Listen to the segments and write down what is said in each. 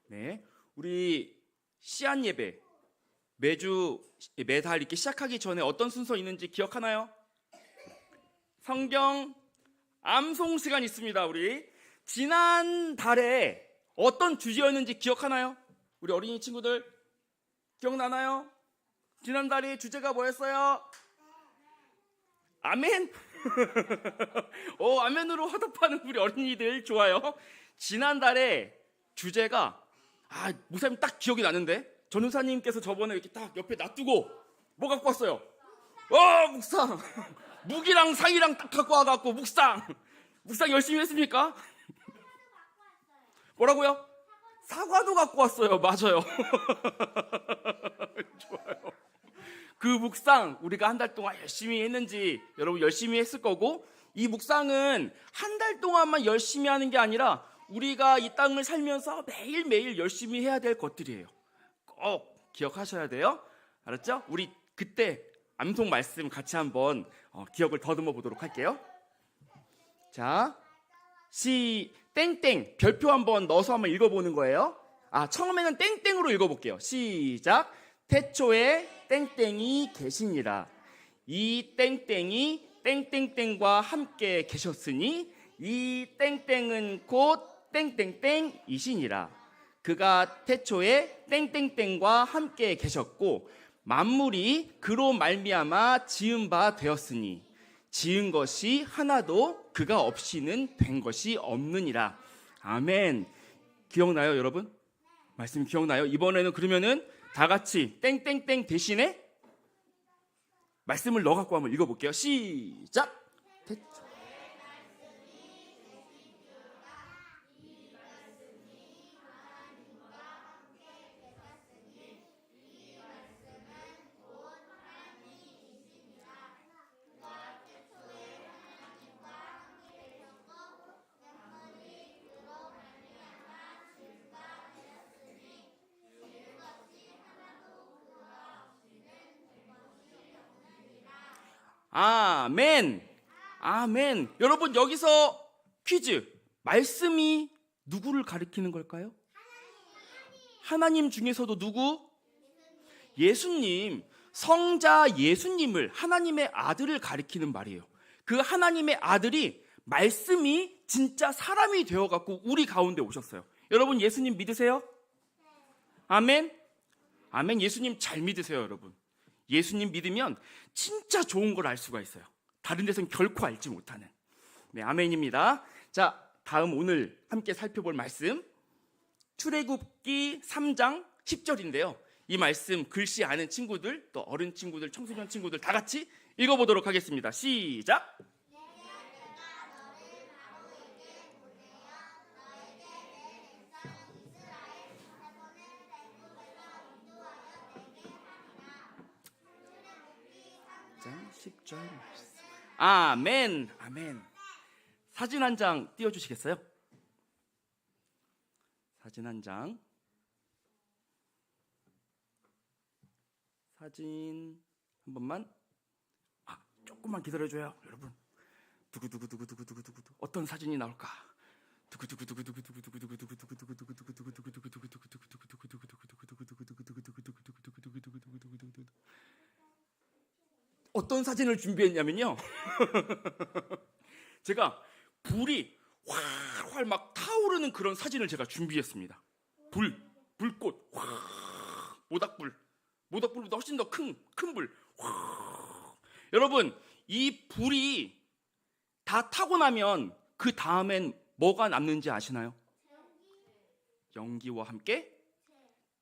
네, 우리 시안 예배 매달 이렇게 시작하기 전에 어떤 순서 있는지 기억하나요? 성경 암송 시간 있습니다. 우리 지난 달에 어떤 주제였는지 기억하나요? 우리 어린이 친구들 기억나나요? 지난 달에 주제가 뭐였어요? 아멘. 아멘으로 화답하는 우리 어린이들 좋아요. 지난달에 주제가 목사님 딱 기억이 나는데 전우사님께서 저번에 이렇게 딱 옆에 놔두고 뭐 갖고 왔어요? 묵상. 묵이랑 상이랑 딱 갖고 와갖고 묵상 열심히 했습니까? 뭐라고요? 사과도 갖고 왔어요. 맞아요. 좋아요. 그 묵상 우리가 한 달 동안 열심히 했는지 여러분 열심히 했을 거고, 이 묵상은 한 달 동안만 열심히 하는 게 아니라 우리가 이 땅을 살면서 매일매일 열심히 해야 될 것들이에요. 꼭 기억하셔야 돼요. 알았죠? 우리 그때 암송 말씀 같이 한번 기억을 더듬어 보도록 할게요. 자, 땡땡 별표 한번 넣어서 한번 읽어보는 거예요. 처음에는 땡땡으로 읽어볼게요. 시작. 태초에 땡땡이 계시니라. 이 땡땡이 땡땡땡과 함께 계셨으니 이 땡땡은 곧 땡땡땡이시니라. 그가 태초에 땡땡땡과 함께 계셨고 만물이 그로 말미암아 지은 바 되었으니 지은 것이 하나도 그가 없이는 된 것이 없느니라. 아멘. 기억나요, 여러분? 말씀 기억나요? 이번에는 그러면은 다 같이 땡땡땡 대신에 말씀을 넣어갖고 한번 읽어볼게요. 시작. 아멘. 아멘. 여러분, 여기서 퀴즈. 말씀이 누구를 가리키는 걸까요? 하나님 중에서도 누구? 예수님. 성자 예수님을, 하나님의 아들을 가리키는 말이에요. 그 하나님의 아들이 말씀이 진짜 사람이 되어갖고 우리 가운데 오셨어요. 여러분, 예수님 믿으세요? 아멘. 아멘. 예수님 잘 믿으세요, 여러분. 예수님 믿으면 진짜 좋은 걸 알 수가 있어요. 다른 데서는 결코 알지 못하는. 네, 아멘입니다. 자, 다음 오늘 함께 살펴볼 말씀 출애굽기 3장 10절인데요. 이 말씀 글씨 아는 친구들, 또 어른 친구들, 청소년 친구들 다 같이 읽어보도록 하겠습니다. 시작. 자, 10절 말씀. 아멘. 아멘. 사진 한 장 띄워주시겠어요? 사진 한 장. 사진 한 번만. 조금만 기다려줘요, 여러분. 두구두구두구두구두구두구 어떤 사진이 나올까? 어떤 사진을 준비했냐면요. 제가 불이 활활 막 타오르는 그런 사진을 제가 준비했습니다. 불꽃, 모닥불보다 훨씬 더 큰 불. 여러분, 이 불이 다 타고 나면 그 다음엔 뭐가 남는지 아시나요? 연기와 함께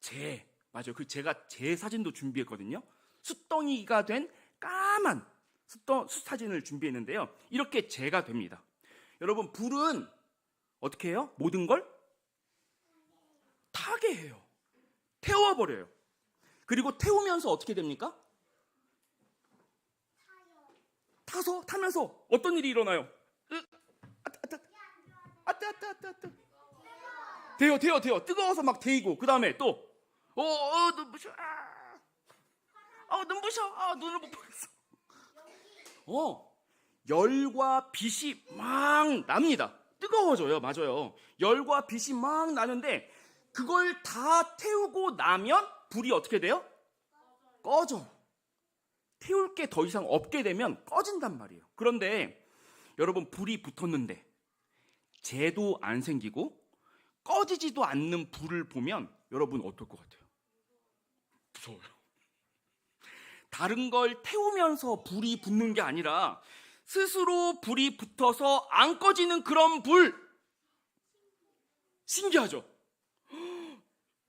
재. 맞아요. 제가 재 사진도 준비했거든요. 숯덩이가 된 까만 숯사진을 준비했는데요. 이렇게 재가 됩니다. 여러분, 불은 어떻게 해요? 모든 걸 타게 해요. 태워버려요. 그리고 태우면서 어떻게 됩니까? 타면서 어떤 일이 일어나요? 돼요. 뜨거워서 막 데이고, 그 다음에 또 눈부셔. 눈부셔. 눈을 못 보겠어. 열과 빛이 막 납니다. 뜨거워져요. 맞아요. 열과 빛이 막 나는데 그걸 다 태우고 나면 불이 어떻게 돼요? 꺼져. 태울 게 더 이상 없게 되면 꺼진단 말이에요. 그런데 여러분, 불이 붙었는데 재도 안 생기고 꺼지지도 않는 불을 보면 여러분 어떨 것 같아요? 무서워요. 다른 걸 태우면서 불이 붙는 게 아니라 스스로 불이 붙어서 안 꺼지는 그런 불. 신기하죠?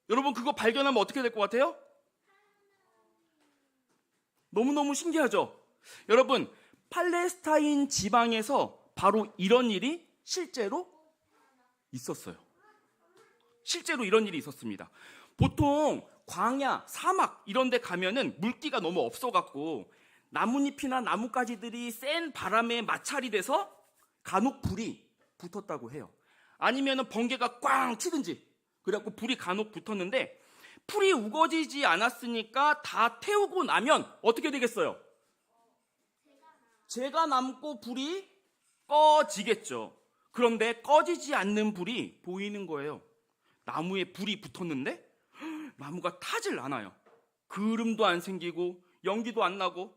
여러분, 그거 발견하면 어떻게 될 것 같아요? 너무너무 신기하죠? 여러분, 팔레스타인 지방에서 바로 이런 일이 실제로 있었어요. 실제로 이런 일이 있었습니다. 보통 광야, 사막 이런 데 가면은 물기가 너무 없어갖고 나뭇잎이나 나뭇가지들이 센 바람에 마찰이 돼서 간혹 불이 붙었다고 해요. 아니면은 번개가 꽝 치든지 그래갖고 불이 간혹 붙었는데, 풀이 우거지지 않았으니까 다 태우고 나면 어떻게 되겠어요? 재가 남고 불이 꺼지겠죠. 그런데 꺼지지 않는 불이 보이는 거예요. 나무에 불이 붙었는데 나무가 타질 않아요. 그름도 안 생기고 연기도 안 나고.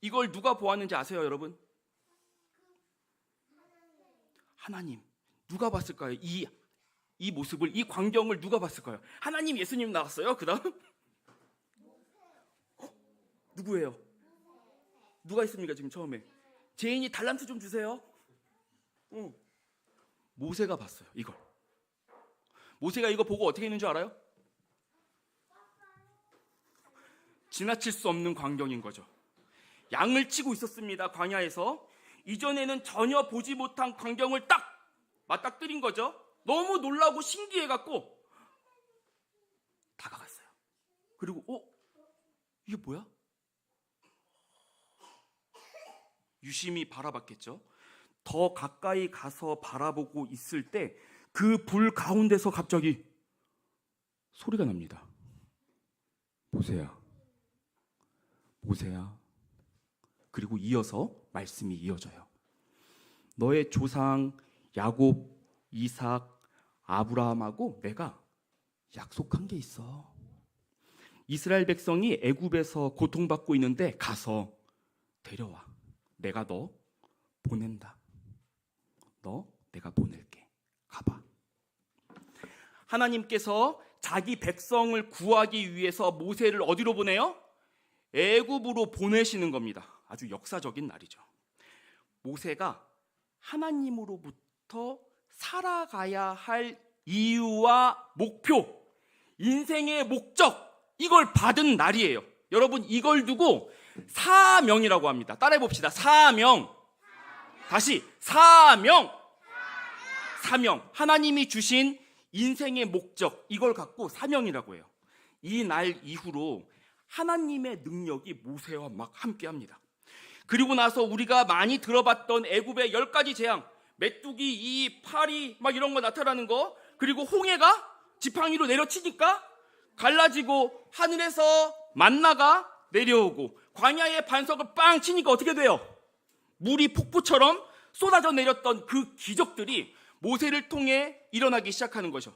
이걸 누가 보았는지 아세요, 여러분? 하나님. 누가 봤을까요? 이 모습을, 이 광경을 누가 봤을까요? 하나님, 예수님 나왔어요? 그 다음? 누구예요? 누가 있습니까, 지금 처음에? 제인이 달란트 좀 주세요. 모세가 봤어요, 이걸. 모세가 이거 보고 어떻게 했는 줄 알아요? 지나칠 수 없는 광경인 거죠. 양을 치고 있었습니다, 광야에서. 이전에는 전혀 보지 못한 광경을 딱 맞닥뜨린 거죠. 너무 놀라고 신기해갖고 다가갔어요. 그리고 이게 뭐야? 유심히 바라봤겠죠. 더 가까이 가서 바라보고 있을 때 그 불 가운데서 갑자기 소리가 납니다. 모세야, 모세야. 그리고 이어서 말씀이 이어져요. 너의 조상 야곱, 이삭, 아브라함하고 내가 약속한 게 있어. 이스라엘 백성이 애굽에서 고통받고 있는데 가서 데려와. 내가 너 보낸다. 너 내가 보낼게. 가봐. 하나님께서 자기 백성을 구하기 위해서 모세를 어디로 보내요? 애굽으로 보내시는 겁니다. 아주 역사적인 날이죠. 모세가 하나님으로부터 살아가야 할 이유와 목표, 인생의 목적, 이걸 받은 날이에요. 여러분, 이걸 두고 사명이라고 합니다. 따라해 봅시다. 사명. 다시 사명. 사명. 하나님이 주신 인생의 목적, 이걸 갖고 사명이라고 해요. 이 날 이후로 하나님의 능력이 모세와 막 함께합니다. 그리고 나서 우리가 많이 들어봤던 애굽의 10가지 재앙, 메뚜기, 이 파리 막 이런 거 나타나는 거, 그리고 홍해가 지팡이로 내려치니까 갈라지고 하늘에서 만나가 내려오고 광야의 반석을 빵 치니까 어떻게 돼요? 물이 폭포처럼 쏟아져 내렸던 그 기적들이 모세를 통해 일어나기 시작하는 거죠.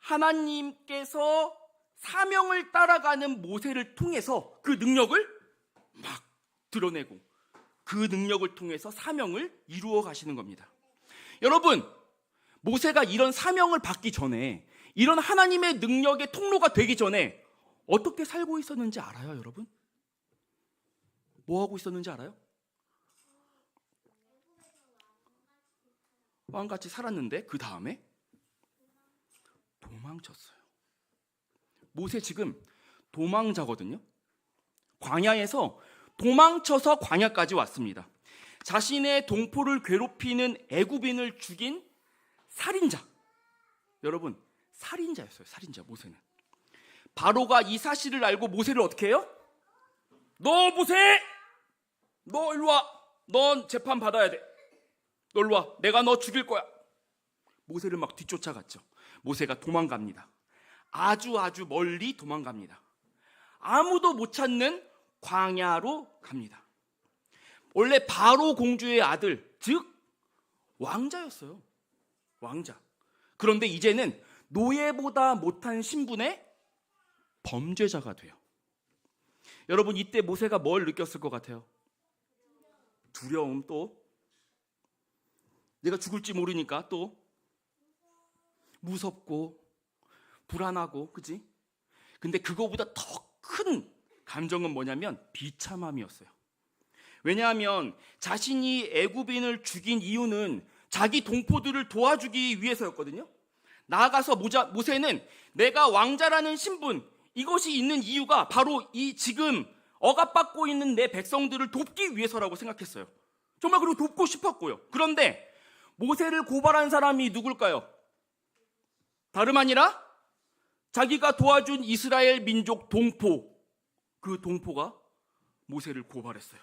하나님께서 사명을 따라가는 모세를 통해서 그 능력을 막 드러내고 그 능력을 통해서 사명을 이루어 가시는 겁니다. 여러분, 모세가 이런 사명을 받기 전에, 이런 하나님의 능력의 통로가 되기 전에 어떻게 살고 있었는지 알아요, 여러분? 뭐 하고 있었는지 알아요? 왕같이 살았는데 그 다음에 도망쳤어요. 모세 지금 도망자거든요. 광야에서 도망쳐서 광야까지 왔습니다. 자신의 동포를 괴롭히는 애굽인을 죽인 살인자. 여러분, 살인자였어요. 살인자, 모세는. 바로가 이 사실을 알고 모세를 어떻게 해요? 너 모세! 너 일로 와. 넌 재판 받아야 돼. 너 일로 와. 내가 너 죽일 거야. 모세를 막 뒤쫓아갔죠. 모세가 도망갑니다. 아주 멀리 도망갑니다. 아무도 못 찾는 광야로 갑니다. 원래 바로 공주의 아들, 즉 왕자였어요. 왕자. 그런데 이제는 노예보다 못한 신분의 범죄자가 돼요. 여러분, 이때 모세가 뭘 느꼈을 것 같아요? 두려움, 또 내가 죽을지 모르니까 또 무섭고 불안하고, 그지? 근데 그거보다 더 큰 감정은 뭐냐면 비참함이었어요. 왜냐하면 자신이 애굽인을 죽인 이유는 자기 동포들을 도와주기 위해서였거든요. 나아가서 모세는 내가 왕자라는 신분, 이것이 있는 이유가 바로 이 지금 억압받고 있는 내 백성들을 돕기 위해서라고 생각했어요. 정말 그리고 돕고 싶었고요. 그런데 모세를 고발한 사람이 누굴까요? 다름 아니라 자기가 도와준 이스라엘 민족 동포, 그 동포가 모세를 고발했어요.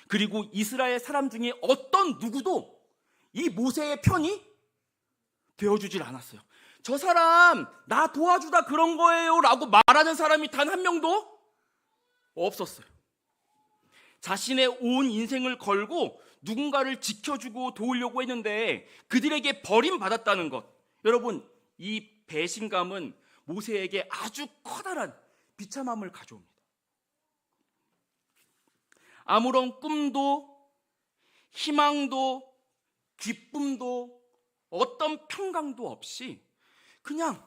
그리고 이스라엘 사람 중에 어떤 누구도 이 모세의 편이 되어주질 않았어요. 저 사람 나 도와주다 그런 거예요 라고 말하는 사람이 단 한 명도 없었어요. 자신의 온 인생을 걸고 누군가를 지켜주고 도우려고 했는데 그들에게 버림받았다는 것. 여러분, 이 배신감은 모세에게 아주 커다란 비참함을 가져옵니다. 아무런 꿈도 희망도 기쁨도 어떤 평강도 없이 그냥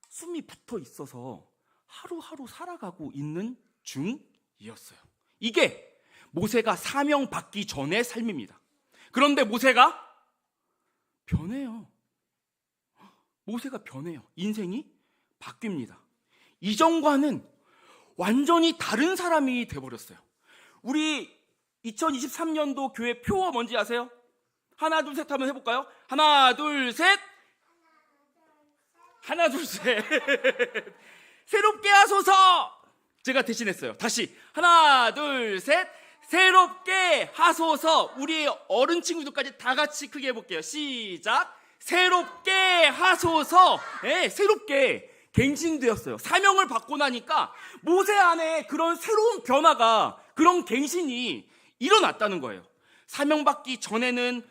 숨이 붙어 있어서 하루하루 살아가고 있는 중이었어요. 이게 모세가 사명받기 전의 삶입니다. 그런데 모세가 변해요. 모세가 변해요. 인생이 바뀝니다. 이전과는 완전히 다른 사람이 돼버렸어요. 우리 2023년도 교회 표어 뭔지 아세요? 하나 둘 셋 하면 해볼까요? 하나 둘 셋. 하나 둘 셋. 새롭게 하소서. 제가 대신했어요. 다시 하나 둘 셋. 새롭게 하소서. 우리 어른 친구들까지 다 같이 크게 해볼게요. 시작. 새롭게 하소서. 네, 새롭게 갱신되었어요. 사명을 받고 나니까 모세 안에 그런 새로운 변화가, 그런 갱신이 일어났다는 거예요. 사명받기 전에는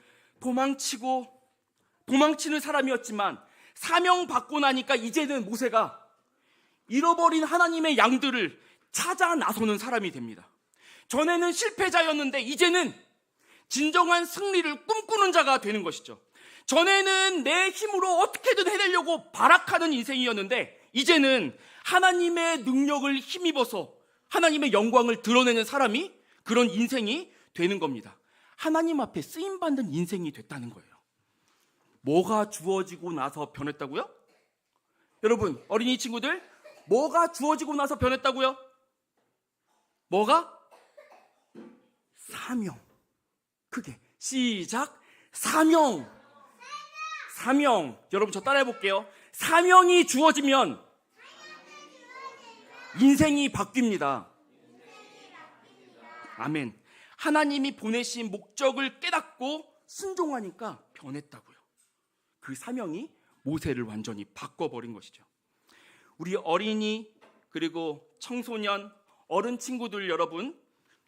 도망치는 사람이었지만 사명받고 나니까 이제는 모세가 잃어버린 하나님의 양들을 찾아 나서는 사람이 됩니다. 전에는 실패자였는데 이제는 진정한 승리를 꿈꾸는 자가 되는 것이죠. 전에는 내 힘으로 어떻게든 해내려고 발악하는 인생이었는데 이제는 하나님의 능력을 힘입어서 하나님의 영광을 드러내는 사람이, 그런 인생이 되는 겁니다. 하나님 앞에 쓰임받는 인생이 됐다는 거예요. 뭐가 주어지고 나서 변했다고요? 여러분, 어린이 친구들, 뭐가 주어지고 나서 변했다고요? 뭐가? 사명. 크게 시작. 사명. 여러분, 저 따라해 볼게요. 사명이 주어지면 인생이 바뀝니다. 아멘. 하나님이 보내신 목적을 깨닫고 순종하니까 변했다고요. 그 사명이 모세를 완전히 바꿔버린 것이죠. 우리 어린이 그리고 청소년, 어른 친구들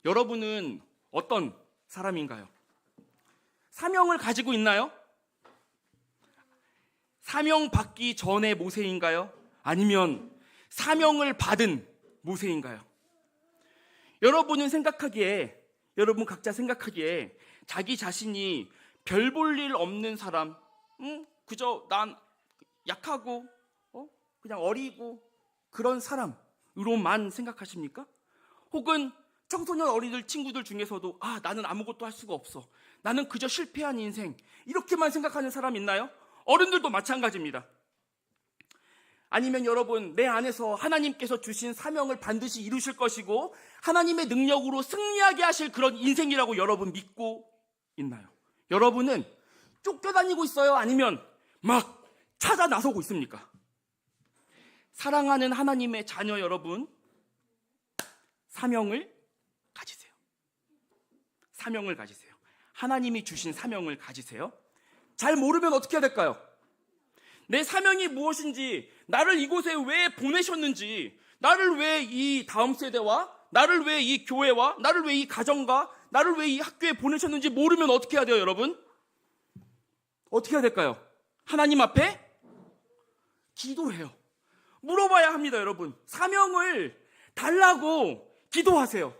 여러분은 어떤 사람인가요? 사명을 가지고 있나요? 사명 받기 전의 모세인가요? 아니면 사명을 받은 모세인가요? 여러분 각자 생각하기에 자기 자신이 별 볼 일 없는 사람, 그저 난 약하고 그냥 어리고 그런 사람으로만 생각하십니까? 혹은 청소년 어린이들 친구들 중에서도 나는 아무것도 할 수가 없어, 나는 그저 실패한 인생, 이렇게만 생각하는 사람 있나요? 어른들도 마찬가지입니다. 아니면 여러분, 내 안에서 하나님께서 주신 사명을 반드시 이루실 것이고 하나님의 능력으로 승리하게 하실 그런 인생이라고 여러분 믿고 있나요? 여러분은 쫓겨다니고 있어요? 아니면 막 찾아 나서고 있습니까? 사랑하는 하나님의 자녀 여러분, 사명을 가지세요. 사명을 가지세요. 하나님이 주신 사명을 가지세요. 잘 모르면 어떻게 해야 될까요? 내 사명이 무엇인지, 나를 이곳에 왜 보내셨는지, 나를 왜 이 다음 세대와, 나를 왜 이 교회와, 나를 왜 이 가정과, 나를 왜 이 학교에 보내셨는지 모르면 어떻게 해야 돼요, 여러분? 어떻게 해야 될까요? 하나님 앞에 기도해요. 물어봐야 합니다, 여러분. 사명을 달라고 기도하세요.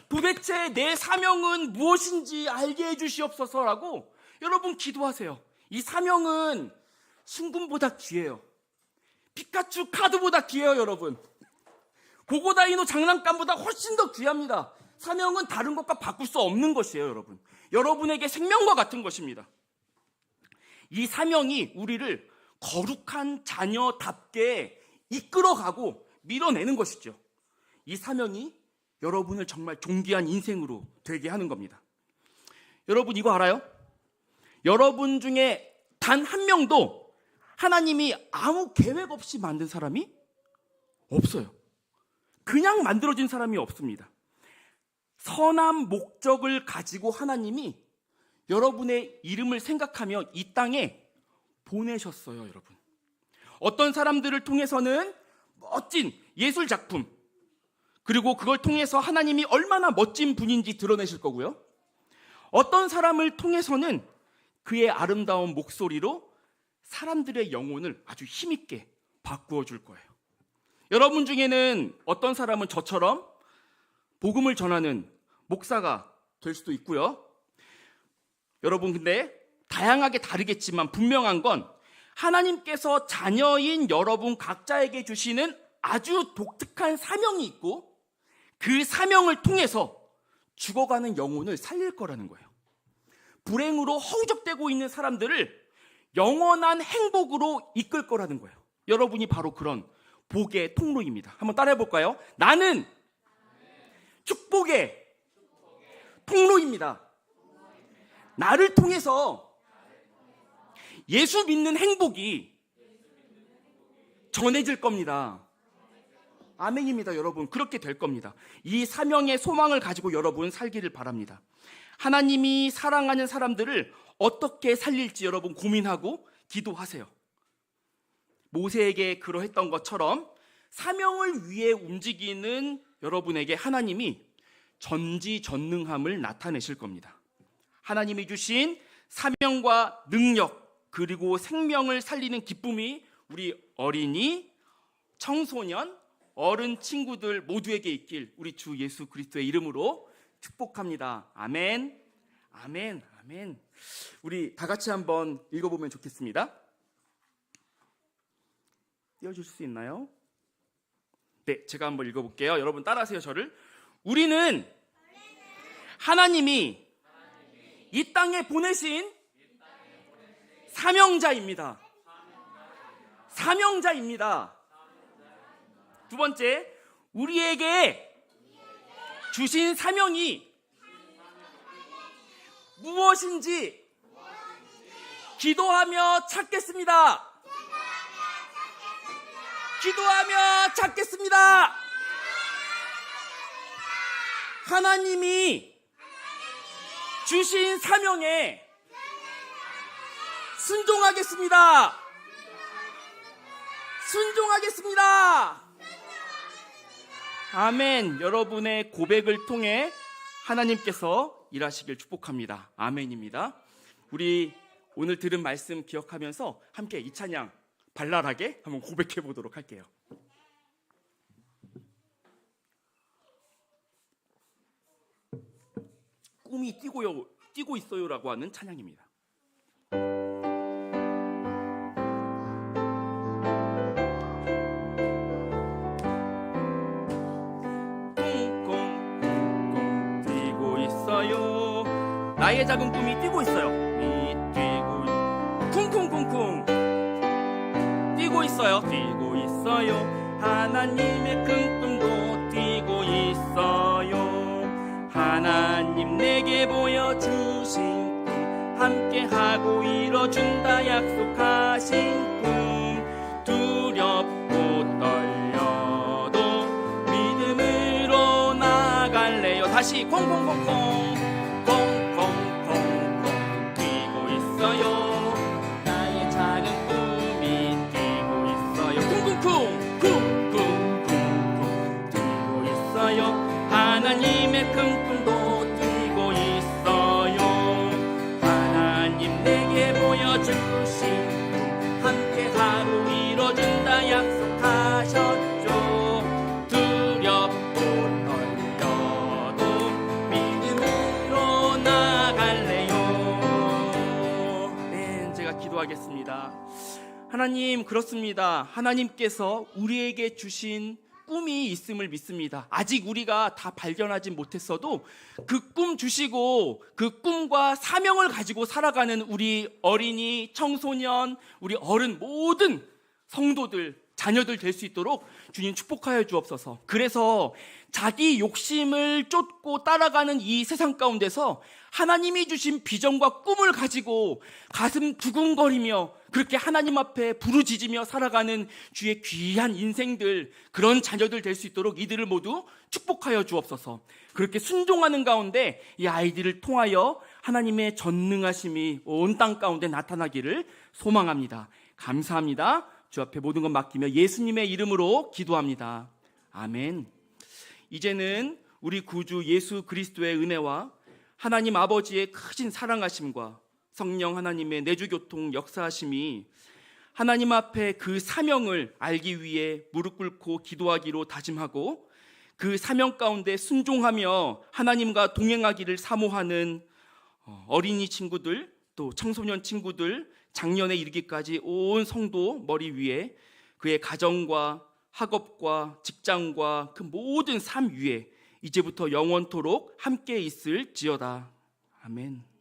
도대체 내 사명은 무엇인지 알게 해주시옵소서라고 여러분 기도하세요. 이 사명은 순금보다 귀해요. 피카츄 카드보다 귀해요, 여러분. 고고다이노 장난감보다 훨씬 더 귀합니다. 사명은 다른 것과 바꿀 수 없는 것이에요, 여러분. 여러분에게 생명과 같은 것입니다. 이 사명이 우리를 거룩한 자녀답게 이끌어가고 밀어내는 것이죠. 이 사명이 여러분을 정말 존귀한 인생으로 되게 하는 겁니다. 여러분 이거 알아요? 여러분 중에 단 한 명도 하나님이 아무 계획 없이 만든 사람이 없어요. 그냥 만들어진 사람이 없습니다. 선한 목적을 가지고 하나님이 여러분의 이름을 생각하며 이 땅에 보내셨어요, 여러분. 어떤 사람들을 통해서는 멋진 예술 작품, 그리고 그걸 통해서 하나님이 얼마나 멋진 분인지 드러내실 거고요. 어떤 사람을 통해서는 그의 아름다운 목소리로 사람들의 영혼을 아주 힘있게 바꾸어 줄 거예요. 여러분 중에는 어떤 사람은 저처럼 복음을 전하는 목사가 될 수도 있고요. 여러분 근데 다양하게 다르겠지만 분명한 건 하나님께서 자녀인 여러분 각자에게 주시는 아주 독특한 사명이 있고 그 사명을 통해서 죽어가는 영혼을 살릴 거라는 거예요. 불행으로 허우적대고 있는 사람들을 영원한 행복으로 이끌 거라는 거예요. 여러분이 바로 그런 복의 통로입니다. 한번 따라해 볼까요? 나는 축복의 통로입니다. 나를 통해서 예수 믿는 행복이 전해질 겁니다. 아멘입니다, 여러분. 그렇게 될 겁니다. 이 사명의 소망을 가지고 여러분 살기를 바랍니다. 하나님이 사랑하는 사람들을 어떻게 살릴지 여러분 고민하고 기도하세요. 모세에게 그러했던 것처럼 사명을 위해 움직이는 여러분에게 하나님이 전지전능함을 나타내실 겁니다. 하나님이 주신 사명과 능력 그리고 생명을 살리는 기쁨이 우리 어린이, 청소년, 어른 친구들 모두에게 있길 우리 주 예수 그리스도의 이름으로 축복합니다. 아멘, 아멘, 아멘. 우리 다 같이 한번 읽어보면 좋겠습니다. 띄워줄 수 있나요? 네, 제가 한번 읽어볼게요. 여러분 따라하세요, 저를. 우리는 하나님이 이 땅에 보내신 사명자입니다. 사명자입니다. 두 번째, 우리에게 주신 사명이 무엇인지 기도하며 찾겠습니다. 기도하며 찾겠습니다. 하나님이 주신 사명에 순종하겠습니다. 순종하겠습니다. 아멘. 여러분의 고백을 통해 하나님께서 일하시길 축복합니다. 아멘입니다. 우리 오늘 들은 말씀 기억하면서 함께 이 찬양 발랄하게 한번 고백해 보도록 할게요. 꿈이 뛰고 있어요라고 하는 찬양입니다. 쿵쿵쿵쿵 뛰고 있어요. 나의 작은 꿈이 뛰고 있어요. 쿵쿵쿵쿵 뛰고 있어요. 뛰고 있어요. 하나님의 큰 꿈도 뛰고 있어요. 하나님 내게 보여주신 꿈 함께하고 이뤄준다 약속하신 꿈 두렵고 떨려도 믿음으로 나갈래요. 다시 콩콩콩콩 콩콩콩콩 뛰고 있어요. 나의 작은 꿈이 뛰고 있어요. 쿵쿵쿵 쿵쿵쿵쿵 뛰고 있어요. 하나님의 큰 꿈도 뛰고 있어요. 하나님 내게 보여주신 꿈 함께하고 이뤄준다 약속하셨죠. 두렵고 떨려도 믿음으로 나갈래요. 네, 제가 기도하겠습니다. 하나님, 그렇습니다. 하나님께서 우리에게 주신 꿈이 있음을 믿습니다. 아직 우리가 다 발견하지 못했어도 그 꿈 주시고 그 꿈과 사명을 가지고 살아가는 우리 어린이, 청소년, 우리 어른 모든 성도들, 자녀들 될 수 있도록 주님 축복하여 주옵소서. 그래서 자기 욕심을 쫓고 따라가는 이 세상 가운데서 하나님이 주신 비전과 꿈을 가지고 가슴 두근거리며 그렇게 하나님 앞에 부르짖으며 살아가는 주의 귀한 인생들, 그런 자녀들 될 수 있도록 이들을 모두 축복하여 주옵소서. 그렇게 순종하는 가운데 이 아이들을 통하여 하나님의 전능하심이 온 땅 가운데 나타나기를 소망합니다. 감사합니다. 주 앞에 모든 것 맡기며 예수님의 이름으로 기도합니다. 아멘. 이제는 우리 구주 예수 그리스도의 은혜와 하나님 아버지의 크신 사랑하심과 성령 하나님의 내주교통 역사하심이 하나님 앞에 그 사명을 알기 위해 무릎 꿇고 기도하기로 다짐하고 그 사명 가운데 순종하며 하나님과 동행하기를 사모하는 어린이 친구들, 또 청소년 친구들, 작년에 이르기까지 온 성도 머리 위에 그의 가정과 학업과 직장과 그 모든 삶 위에 이제부터 영원토록 함께 있을지어다. 아멘.